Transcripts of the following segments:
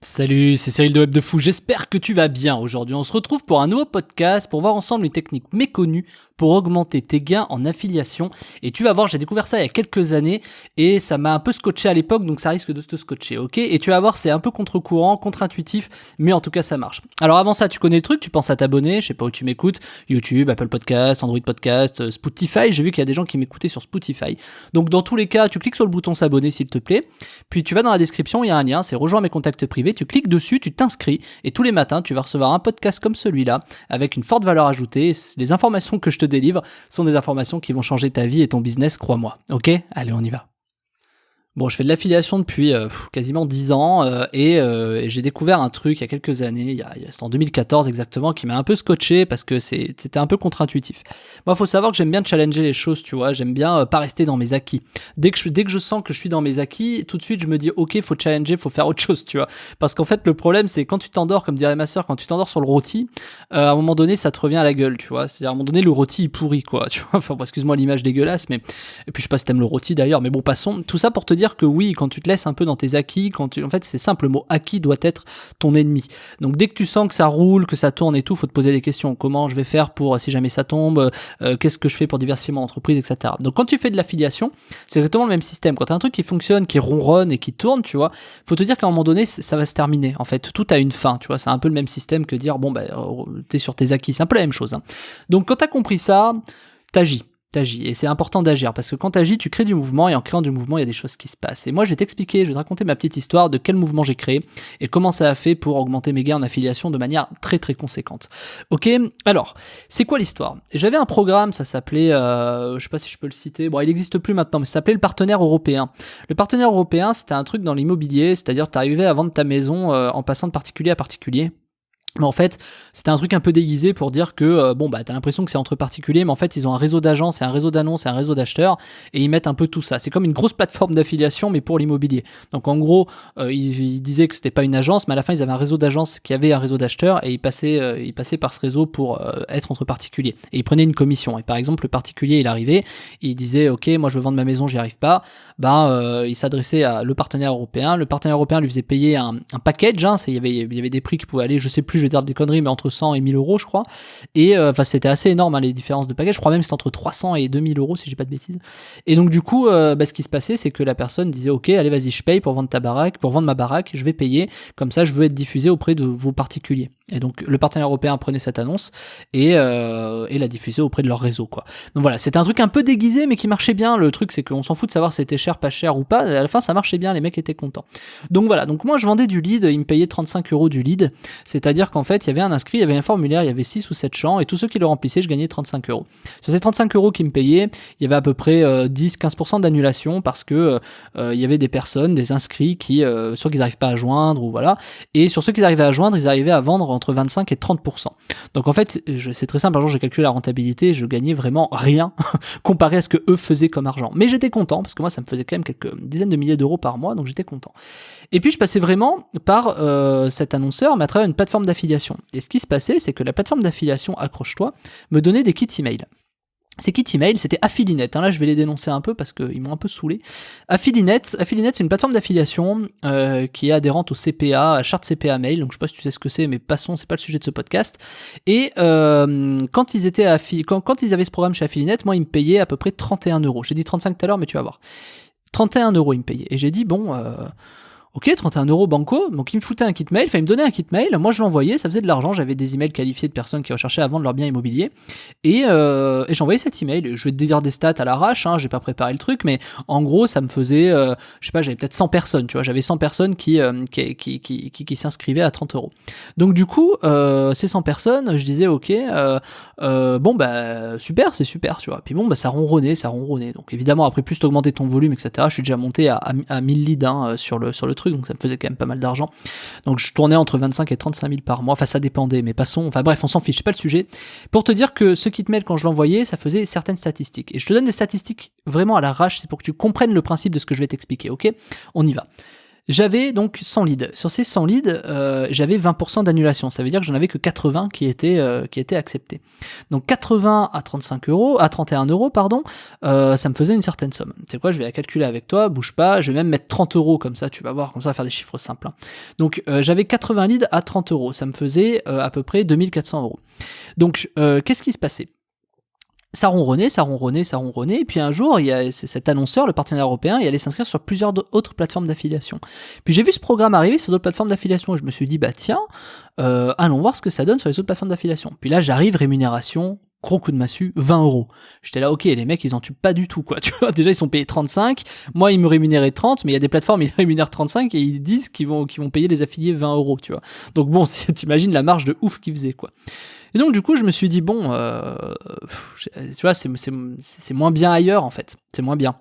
Salut, c'est Cyril de Web de Fou, j'espère que tu vas bien. Aujourd'hui, on se retrouve pour un nouveau podcast pour voir ensemble une technique méconnue pour augmenter tes gains en affiliation. Et tu vas voir, j'ai découvert ça il y a quelques années et ça m'a un peu scotché à l'époque, donc ça risque de te scotcher, ok? Et tu vas voir, c'est un peu contre-courant, contre-intuitif, mais en tout cas, ça marche. Alors avant ça, tu connais le truc, tu penses à t'abonner, je sais pas où tu m'écoutes, YouTube, Apple Podcast, Android Podcast, Spotify, j'ai vu qu'il y a des gens qui m'écoutaient sur Spotify. Donc dans tous les cas, tu cliques sur le bouton s'abonner s'il te plaît, puis tu vas dans la description, il y a un lien, c'est rejoins mes contacts privés, tu cliques dessus, tu t'inscris et tous les matins, tu vas recevoir un podcast comme celui-là avec une forte valeur ajoutée. Les informations que je te délivre sont des informations qui vont changer ta vie et ton business, crois-moi. Ok ? Allez, on y va. Bon, je fais de l'affiliation depuis quasiment 10 ans et j'ai découvert un truc il y a quelques années, c'était en 2014 exactement, qui m'a un peu scotché parce que c'était un peu contre-intuitif. Moi, il faut savoir que j'aime bien challenger les choses, tu vois, j'aime bien pas rester dans mes acquis. Dès que je sens que je suis dans mes acquis, tout de suite, je me dis, ok, faut challenger, faut faire autre chose, tu vois. Parce qu'en fait, le problème, c'est quand tu t'endors, comme dirait ma soeur, quand tu t'endors sur le rôti, à un moment donné, ça te revient à la gueule, tu vois. C'est-à-dire, à un moment donné, le rôti, il pourrit, quoi, tu vois. Enfin, bon, excuse-moi l'image dégueulasse, mais... Et puis, je sais pas si t'aimes le rôti d'ailleurs, mais bon, passons. Tout ça pour te dire que oui, quand tu te laisses un peu dans tes acquis, en fait, c'est simple, le mot acquis doit être ton ennemi. Donc, dès que tu sens que ça roule, que ça tourne et tout, faut te poser des questions. Comment je vais faire pour, si jamais ça tombe, qu'est-ce que je fais pour diversifier mon entreprise, etc. Donc, quand tu fais de l'affiliation, c'est exactement le même système. Quand t'as un truc qui fonctionne, qui ronronne et qui tourne, tu vois, faut te dire qu'à un moment donné, ça va se terminer. En fait, tout a une fin, tu vois. C'est un peu le même système que dire, bon, t'es sur tes acquis. C'est un peu la même chose, hein. Donc, quand t'as compris ça, t'agis. Et c'est important d'agir parce que quand t'agis, tu crées du mouvement et en créant du mouvement, il y a des choses qui se passent. Et moi, je vais t'expliquer, je vais te raconter ma petite histoire de quel mouvement j'ai créé et comment ça a fait pour augmenter mes gains en affiliation de manière très très conséquente. Ok, alors, c'est quoi l'histoire ? J'avais un programme, ça s'appelait, je sais pas si je peux le citer, bon, il n'existe plus maintenant, mais ça s'appelait le partenaire européen. Le partenaire européen, c'était un truc dans l'immobilier, c'est-à-dire t'arrivais à vendre ta maison en passant de particulier à particulier. Mais en fait, c'était un truc un peu déguisé pour dire que, t'as l'impression que c'est entre particuliers, mais en fait, ils ont un réseau d'agences, et un réseau d'annonces, et un réseau d'acheteurs, et ils mettent un peu tout ça. C'est comme une grosse plateforme d'affiliation, mais pour l'immobilier. Donc, en gros, ils disaient que c'était pas une agence, mais à la fin, ils avaient un réseau d'agences qui avait un réseau d'acheteurs, et ils passaient par ce réseau pour être entre particuliers. Et ils prenaient une commission. Et par exemple, le particulier, il arrivait, il disait, ok, moi, je veux vendre ma maison, j'y arrive pas. Il s'adressait à le partenaire européen. Le partenaire européen lui faisait payer un package, hein, il y avait des prix qui pouvaient aller, je sais plus, je vais dire des conneries, mais entre 100 et 1000 euros, je crois. Et c'était assez énorme, hein, les différences de package. Je crois même que c'était entre 300 et 2000 euros, si j'ai pas de bêtises. Et donc, du coup, ce qui se passait, c'est que la personne disait, ok, allez, vas-y, je paye pour vendre ma baraque, je vais payer. Comme ça, je veux être diffusé auprès de vos particuliers. Et donc, le partenaire européen prenait cette annonce et la diffusait auprès de leur réseau, quoi. Donc voilà, c'était un truc un peu déguisé, mais qui marchait bien. Le truc, c'est qu'on s'en fout de savoir si c'était cher, pas cher ou pas. À la fin, ça marchait bien, les mecs étaient contents. Donc voilà, donc moi, je vendais du lead, ils me payaient 35 euros du lead. C'est-à-dire qu'en fait, il y avait un inscrit, il y avait un formulaire, il y avait 6 ou 7 champs, et tous ceux qui le remplissaient, je gagnais 35 euros. Sur ces 35 euros qu'ils me payaient, il y avait à peu près 10-15% d'annulation parce que il y avait des personnes, des inscrits qui, sur qu'ils n'arrivent pas à joindre, ou voilà. Et sur ceux qu'ils arrivaient à joindre, ils arrivaient à vendre entre 25 et 30%. Donc en fait, c'est très simple, un jour j'ai calculé la rentabilité, je gagnais vraiment rien comparé à ce que eux faisaient comme argent. Mais j'étais content, parce que moi ça me faisait quand même quelques dizaines de milliers d'euros par mois, donc j'étais content. Et puis je passais vraiment par cet annonceur, mais à travers une plateforme d'affiliation. Et ce qui se passait, c'est que la plateforme d'affiliation, accroche-toi, me donnait des kits email. Ces kits email, c'était Affilinet. Là, je vais les dénoncer un peu parce qu'ils m'ont un peu saoulé. Affilinet, c'est une plateforme d'affiliation qui est adhérente au CPA, à Charte CPA Mail. Donc, je sais pas si tu sais ce que c'est, mais passons, c'est pas le sujet de ce podcast. Et quand ils étaient quand ils avaient ce programme chez Affilinet, moi, ils me payaient à peu près 31 euros. J'ai dit 35 tout à l'heure, mais tu vas voir. 31 euros, ils me payaient. Et j'ai dit, bon... Ok, 31 euros banco, donc il me foutait un kit mail, enfin il me donnait un kit mail, moi je l'envoyais, ça faisait de l'argent, j'avais des emails qualifiés de personnes qui recherchaient à vendre leur bien immobilier, et j'envoyais cet email, je vais te dire des stats à l'arrache, hein, j'ai pas préparé le truc, mais en gros ça me faisait, je sais pas, j'avais peut-être 100 personnes, tu vois, j'avais 100 personnes qui s'inscrivaient à 30 euros. Donc du coup, ces 100 personnes, je disais ok, super, c'est super, tu vois, puis ça ronronnait, donc évidemment après plus t'augmenter ton volume, etc., je suis déjà monté à 1000 leads hein, sur le truc, donc ça me faisait quand même pas mal d'argent. Donc je tournais entre 25 et 35 000 par mois, enfin ça dépendait, mais passons, enfin bref, on s'en fiche, c'est pas le sujet. Pour te dire que ce kit mail, quand je l'envoyais, ça faisait certaines statistiques. Et je te donne des statistiques vraiment à l'arrache, c'est pour que tu comprennes le principe de ce que je vais t'expliquer, ok ? On y va. J'avais donc 100 leads. Sur ces 100 leads, j'avais 20% d'annulation. Ça veut dire que j'en avais que 80 qui étaient acceptés. Donc 80 à 31 euros, pardon, ça me faisait une certaine somme. Tu sais quoi, je vais la calculer avec toi, bouge pas, je vais même mettre 30 euros comme ça, tu vas voir, comme ça on va faire des chiffres simples. Hein. Donc j'avais 80 leads à 30 euros, ça me faisait à peu près 2400 euros. Donc qu'est-ce qui se passait ? Ça ronronnait, et puis un jour, il y a cet annonceur, le partenaire européen, il allait s'inscrire sur plusieurs autres plateformes d'affiliation. Puis j'ai vu ce programme arriver sur d'autres plateformes d'affiliation, et je me suis dit, bah tiens, allons voir ce que ça donne sur les autres plateformes d'affiliation. Puis là, j'arrive, rémunération, gros coup de massue, 20 euros. J'étais là, ok, les mecs, ils en tuent pas du tout, quoi. Tu vois, déjà, ils sont payés 35, moi, ils me rémunéraient 30, mais il y a des plateformes, ils rémunèrent 35, et ils disent qu'ils vont payer les affiliés 20 euros, tu vois. Donc bon, t'imagines la marge de ouf qu'ils faisaient, quoi. Et donc du coup je me suis dit bon, tu vois, c'est moins bien ailleurs en fait, c'est moins bien.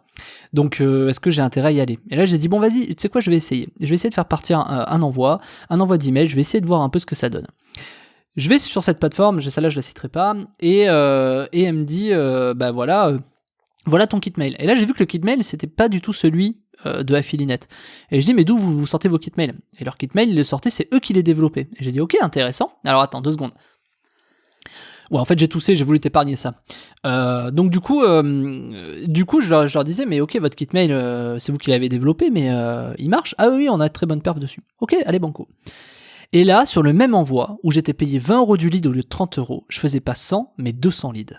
Donc est-ce que j'ai intérêt à y aller ? Et là j'ai dit bon vas-y, tu sais quoi, je vais essayer de faire partir un envoi d'email, je vais essayer de voir un peu ce que ça donne. Je vais sur cette plateforme, celle-là je la citerai pas, et elle me dit bah voilà ton kit mail. Et là j'ai vu que le kit mail c'était pas du tout celui de Affilinet. Et je dis mais d'où vous sortez vos kit mail ? Et leur kit mail ils le sortaient, c'est eux qui les développaient. Et j'ai dit ok, intéressant. Alors attends 2 secondes. Ouais, en fait, j'ai toussé, j'ai voulu t'épargner ça. Donc du coup, je leur disais, mais ok, votre kit mail, c'est vous qui l'avez développé, mais il marche ? Ah oui, on a de très bonne perf dessus. Ok, allez, banco. Et là, sur le même envoi, où j'étais payé 20 euros du lead au lieu de 30 euros, je faisais pas 100, mais 200 leads.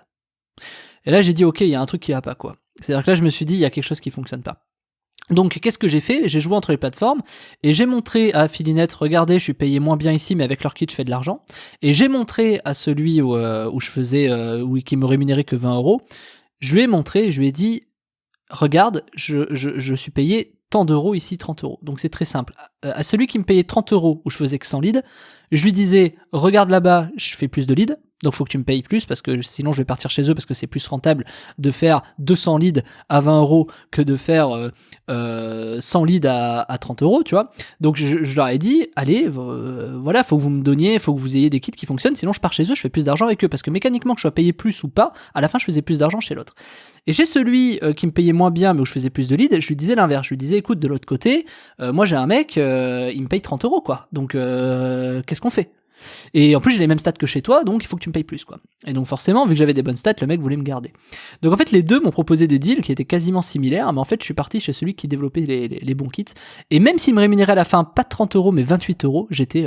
Et là, j'ai dit, ok, il y a un truc qui va pas, quoi. C'est-à-dire que là, je me suis dit, il y a quelque chose qui fonctionne pas. Donc qu'est-ce que j'ai fait ? J'ai joué entre les plateformes et j'ai montré à Affilinet, regardez, je suis payé moins bien ici, mais avec leur kit je fais de l'argent. Et j'ai montré à celui où je faisais, qui me rémunérait que 20 euros, je lui ai montré, je lui ai dit, regarde, je suis payé tant d'euros ici, 30 euros. Donc c'est très simple. À celui qui me payait 30 euros où je faisais que 100 leads, je lui disais, regarde là-bas, je fais plus de leads. Donc faut que tu me payes plus parce que sinon je vais partir chez eux parce que c'est plus rentable de faire 200 leads à 20 euros que de faire 100 leads à 30 euros, tu vois. Donc je leur ai dit, allez, voilà, faut que vous me donniez, faut que vous ayez des kits qui fonctionnent, sinon je pars chez eux, je fais plus d'argent avec eux parce que mécaniquement que je sois payé plus ou pas, à la fin je faisais plus d'argent chez l'autre. Et chez celui qui me payait moins bien mais où je faisais plus de leads, je lui disais l'inverse, je lui disais écoute, de l'autre côté, moi j'ai un mec, il me paye 30 euros quoi, donc qu'est-ce qu'on fait ? Et en plus j'ai les mêmes stats que chez toi, donc il faut que tu me payes plus quoi. Et donc forcément, vu que j'avais des bonnes stats, le mec voulait me garder. Donc en fait les deux m'ont proposé des deals qui étaient quasiment similaires, mais en fait je suis parti chez celui qui développait les bons kits. Et même s'il me rémunérait à la fin pas 30 euros mais 28 euros, j'étais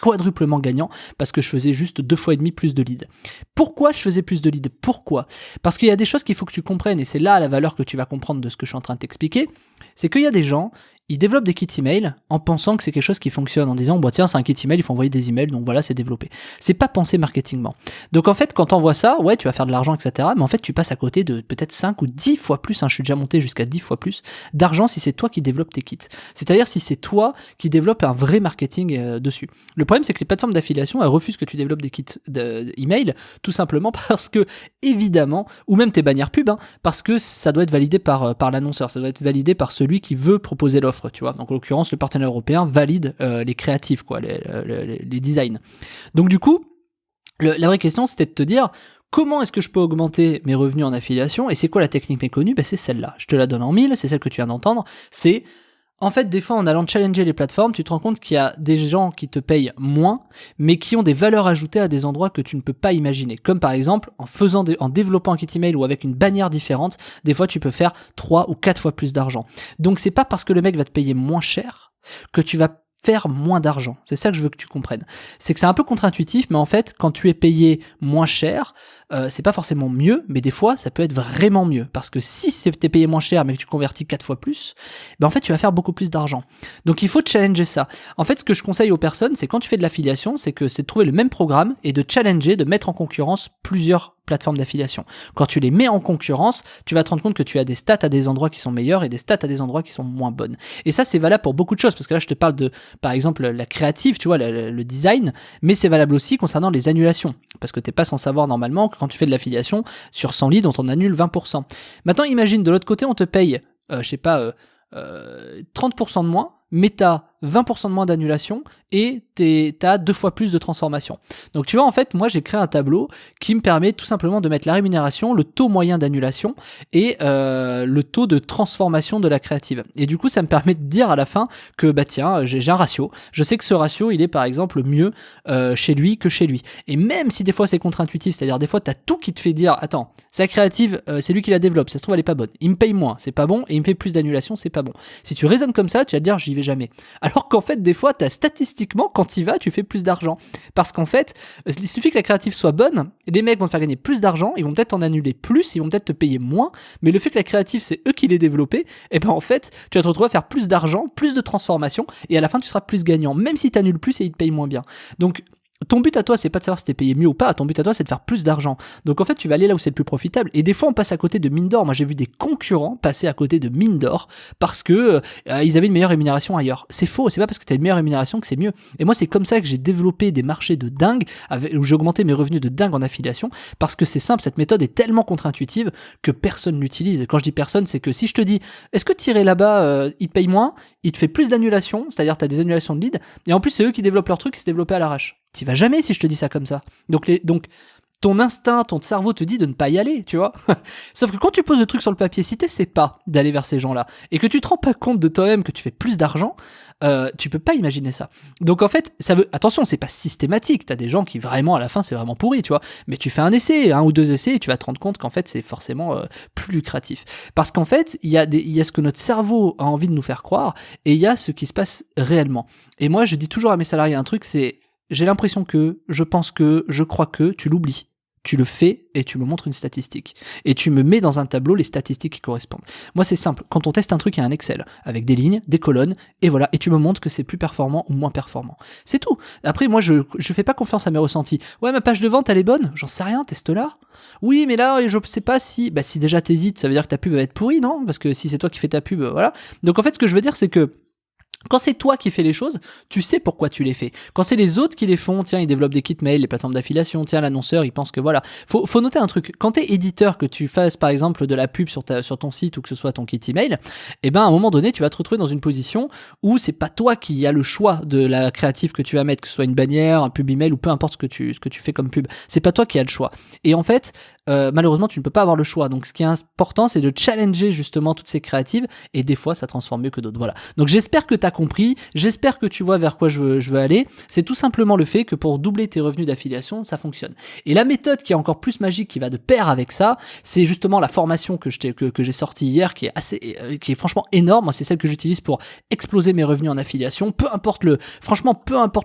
quadruplement gagnant parce que je faisais juste 2 fois et demi plus de leads. Pourquoi je faisais plus de leads ? Pourquoi ? Parce qu'il y a des choses qu'il faut que tu comprennes, et c'est là la valeur que tu vas comprendre de ce que je suis en train de t'expliquer, c'est qu'il y a des gens, ils développent des kits email en pensant que c'est quelque chose qui fonctionne, en disant bah tiens c'est un kit email, il faut envoyer des emails, donc voilà c'est développé. C'est pas pensé marketingement. Donc en fait quand t'envoies ça, ouais tu vas faire de l'argent etc, mais en fait tu passes à côté de peut-être 5 ou 10 fois plus, je suis déjà monté jusqu'à 10 fois plus d'argent si c'est toi qui développes tes kits. C'est-à-dire si c'est toi qui développes un vrai marketing dessus. Le problème c'est que les plateformes d'affiliation elles refusent que tu développes des kits email tout simplement parce que évidemment, ou même tes bannières pub, parce que ça doit être validé par l'annonceur, ça doit être validé par celui qui veut proposer l'offre. Tu vois, donc en l'occurrence le partenaire européen valide les créatifs quoi, les designs. Donc du coup la vraie question c'était de te dire comment est-ce que je peux augmenter mes revenus en affiliation, et c'est quoi la technique méconnue ? C'est celle-là, je te la donne en 1000, c'est celle que tu viens d'entendre. C'est en fait, des fois, en allant challenger les plateformes, tu te rends compte qu'il y a des gens qui te payent moins, mais qui ont des valeurs ajoutées à des endroits que tu ne peux pas imaginer. Comme par exemple, en développant un kit email ou avec une bannière différente, des fois, tu peux faire 3 ou 4 fois plus d'argent. Donc, c'est pas parce que le mec va te payer moins cher que tu vas faire moins d'argent. C'est ça que je veux que tu comprennes. C'est que c'est un peu contre-intuitif, mais en fait, quand tu es payé moins cher, c'est pas forcément mieux, mais des fois, ça peut être vraiment mieux. Parce que si t'es payé moins cher, mais que tu convertis 4 fois plus, en fait, tu vas faire beaucoup plus d'argent. Donc, il faut challenger ça. En fait, ce que je conseille aux personnes, c'est quand tu fais de l'affiliation, c'est de trouver le même programme et de challenger, de mettre en concurrence plusieurs plateformes d'affiliation. Quand tu les mets en concurrence, tu vas te rendre compte que tu as des stats à des endroits qui sont meilleurs et des stats à des endroits qui sont moins bonnes. Et ça, c'est valable pour beaucoup de choses, parce que là, je te parle de, par exemple, la créative, tu vois, le design, mais c'est valable aussi concernant les annulations, parce que t'es pas sans savoir normalement que quand tu fais de l'affiliation, sur 100 leads, on t'en annule 20%. Maintenant, imagine, de l'autre côté, on te paye, 30% de moins, mais t'as 20% de moins d'annulation et t'as 2 fois plus de transformation. Donc tu vois, en fait, moi j'ai créé un tableau qui me permet tout simplement de mettre la rémunération, le taux moyen d'annulation et le taux de transformation de la créative. Et du coup, ça me permet de dire à la fin que bah tiens, j'ai un ratio. Je sais que ce ratio, il est par exemple mieux chez lui que chez lui. Et même si des fois c'est contre-intuitif, c'est-à-dire des fois t'as tout qui te fait dire attends, sa créative, c'est lui qui la développe, ça se trouve elle est pas bonne. Il me paye moins, c'est pas bon, et il me fait plus d'annulation, c'est pas bon. Si tu raisonnes comme ça, tu vas te dire j'y vais jamais. Alors qu'en fait, des fois, statistiquement, quand tu y vas, tu fais plus d'argent. Parce qu'en fait, il suffit que la créative soit bonne, les mecs vont te faire gagner plus d'argent, ils vont peut-être en annuler plus, ils vont peut-être te payer moins, mais le fait que la créative, c'est eux qui l'aient développé, et ben en fait, tu vas te retrouver à faire plus d'argent, plus de transformation, et à la fin, tu seras plus gagnant, même si tu annules plus et ils te payent moins bien. Donc, ton but à toi, c'est pas de savoir si t'es payé mieux ou pas, ton but à toi, c'est de faire plus d'argent. Donc en fait, tu vas aller là où c'est le plus profitable. Et des fois, on passe à côté de mines d'or. Moi, j'ai vu des concurrents passer à côté de mines d'or parce que ils avaient une meilleure rémunération ailleurs. C'est faux, c'est pas parce que t'as une meilleure rémunération que c'est mieux. Et moi, c'est comme ça que j'ai développé des marchés de dingue, où j'ai augmenté mes revenus de dingue en affiliation, parce que c'est simple, cette méthode est tellement contre-intuitive que personne l'utilise. Et quand je dis personne, c'est que si je te dis, est-ce que tirer là-bas, il te paye moins, il te fait plus d'annulations, c'est-à-dire t'as des annulations de leads, et en plus, c'est eux qui développent leur truc, qui se développaient à l'arrache. T'y vas jamais si je te dis ça comme ça. Donc ton instinct, ton cerveau te dit de ne pas y aller, tu vois. Sauf que quand tu poses le truc sur le papier, si t'essaies pas d'aller vers ces gens-là, et que tu te rends pas compte de toi-même que tu fais plus d'argent, tu peux pas imaginer ça. Donc en fait, attention, c'est pas systématique, t'as des gens qui vraiment, à la fin, c'est vraiment pourri, tu vois. Mais tu fais un essai, 1 ou 2 essais, et tu vas te rendre compte qu'en fait, c'est forcément plus lucratif. Parce qu'en fait, il y a ce que notre cerveau a envie de nous faire croire, et il y a ce qui se passe réellement. Et moi, je dis toujours à mes salariés un truc, c'est j'ai l'impression que, je pense que, je crois que, tu l'oublies. Tu le fais et tu me montres une statistique. Et tu me mets dans un tableau les statistiques qui correspondent. Moi, c'est simple. Quand on teste un truc, il y a un Excel avec des lignes, des colonnes, et voilà. Et tu me montres que c'est plus performant ou moins performant. C'est tout. Après, moi, je fais pas confiance à mes ressentis. Ouais, ma page de vente, elle est bonne. J'en sais rien, teste-la. Oui, mais là, je sais pas si... Bah, si déjà t'hésites, ça veut dire que ta pub va être pourrie, non? Parce que si c'est toi qui fais ta pub, voilà. Donc, en fait, ce que je veux dire, c'est que quand c'est toi qui fais les choses, tu sais pourquoi tu les fais. Quand c'est les autres qui les font, tiens, ils développent des kits mail, les plateformes d'affiliation, tiens, l'annonceur, il pense que voilà. Faut noter un truc. Quand t'es éditeur, que tu fasses par exemple de la pub sur ton site ou que ce soit ton kit email, eh ben à un moment donné, tu vas te retrouver dans une position où c'est pas toi qui as le choix de la créative que tu vas mettre, que ce soit une bannière, un pub email ou peu importe ce que tu fais comme pub. C'est pas toi qui as le choix. Et en fait, malheureusement, tu ne peux pas avoir le choix. Donc, ce qui est important, c'est de challenger justement toutes ces créatives. Et des fois, ça transforme mieux que d'autres. Voilà. Donc, j'espère que tu as compris. J'espère que tu vois vers quoi je veux aller. C'est tout simplement le fait que pour doubler tes revenus d'affiliation, ça fonctionne. Et la méthode qui est encore plus magique, qui va de pair avec ça, c'est justement la formation que j'ai sortie hier, qui est franchement énorme. Moi, c'est celle que j'utilise pour exploser mes revenus en affiliation. Peu importe le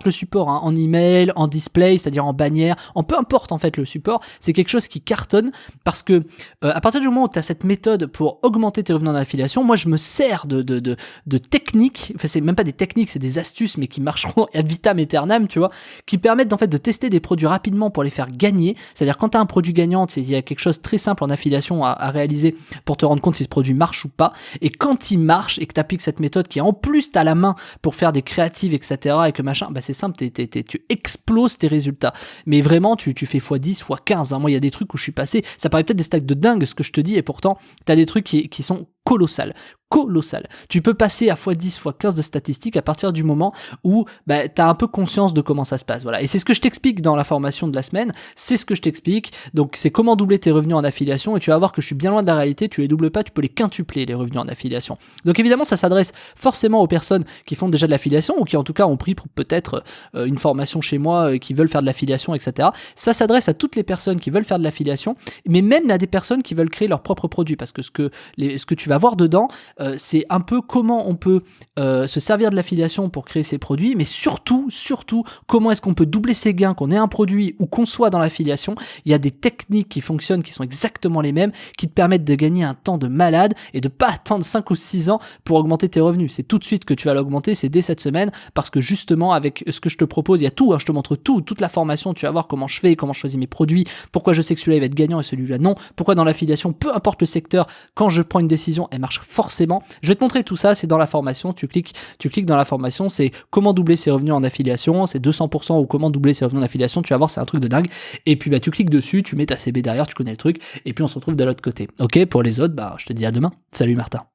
support, hein, en email, en display, c'est-à-dire en bannière, peu importe en fait le support, c'est quelque chose qui cartonne parce que à partir du moment où tu as cette méthode pour augmenter tes revenus en affiliation, moi je me sers de techniques, enfin c'est même pas des techniques, c'est des astuces mais qui marcheront ad vitam aeternam, tu vois, qui permettent en fait de tester des produits rapidement pour les faire gagner. C'est-à-dire quand tu as un produit gagnant, il y a quelque chose de très simple en affiliation à réaliser pour te rendre compte si ce produit marche ou pas, et quand il marche et que tu appliques cette méthode qui en plus tu as la main pour faire des créatives, etc., et que machin, bah c'est simple, tu exploses tes résultats. Mais vraiment, tu fais x10, x15, hein. Moi il y a des trucs où je suis passé, ça paraît peut-être des stacks de dingue ce que je te dis, et pourtant t'as des trucs qui sont colossales. Tu peux passer à x10, x15 de statistiques à partir du moment où bah, tu as un peu conscience de comment ça se passe. Voilà. Et c'est ce que je t'explique dans la formation de la semaine, c'est ce que je t'explique. Donc c'est comment doubler tes revenus en affiliation, et tu vas voir que je suis bien loin de la réalité, tu les doubles pas, tu peux les quintupler les revenus en affiliation. Donc évidemment ça s'adresse forcément aux personnes qui font déjà de l'affiliation ou qui en tout cas ont pris pour peut-être une formation chez moi, qui veulent faire de l'affiliation, etc. Ça s'adresse à toutes les personnes qui veulent faire de l'affiliation, mais même à des personnes qui veulent créer leur propre produit, parce que ce que tu vas voir dedans, c'est un peu comment on peut se servir de l'affiliation pour créer ses produits, mais surtout, comment est-ce qu'on peut doubler ses gains, qu'on ait un produit ou qu'on soit dans l'affiliation. Il y a des techniques qui fonctionnent, qui sont exactement les mêmes, qui te permettent de gagner un temps de malade et de pas attendre 5 ou 6 ans pour augmenter tes revenus. C'est tout de suite que tu vas l'augmenter, c'est dès cette semaine, parce que justement, avec ce que je te propose, il y a tout, hein, je te montre toute la formation, tu vas voir comment je fais, comment je choisis mes produits, pourquoi je sais que celui-là il va être gagnant et celui-là non, pourquoi dans l'affiliation, peu importe le secteur, quand je prends une décision, elle marche forcément. Je vais te montrer tout ça, c'est dans la formation, tu cliques dans la formation, c'est comment doubler ses revenus en affiliation, c'est 200% ou comment doubler ses revenus en affiliation, tu vas voir, c'est un truc de dingue. Et puis bah tu cliques dessus, tu mets ta CB derrière, tu connais le truc, et puis on se retrouve de l'autre côté. Ok, pour les autres, bah je te dis à demain. Salut Martin.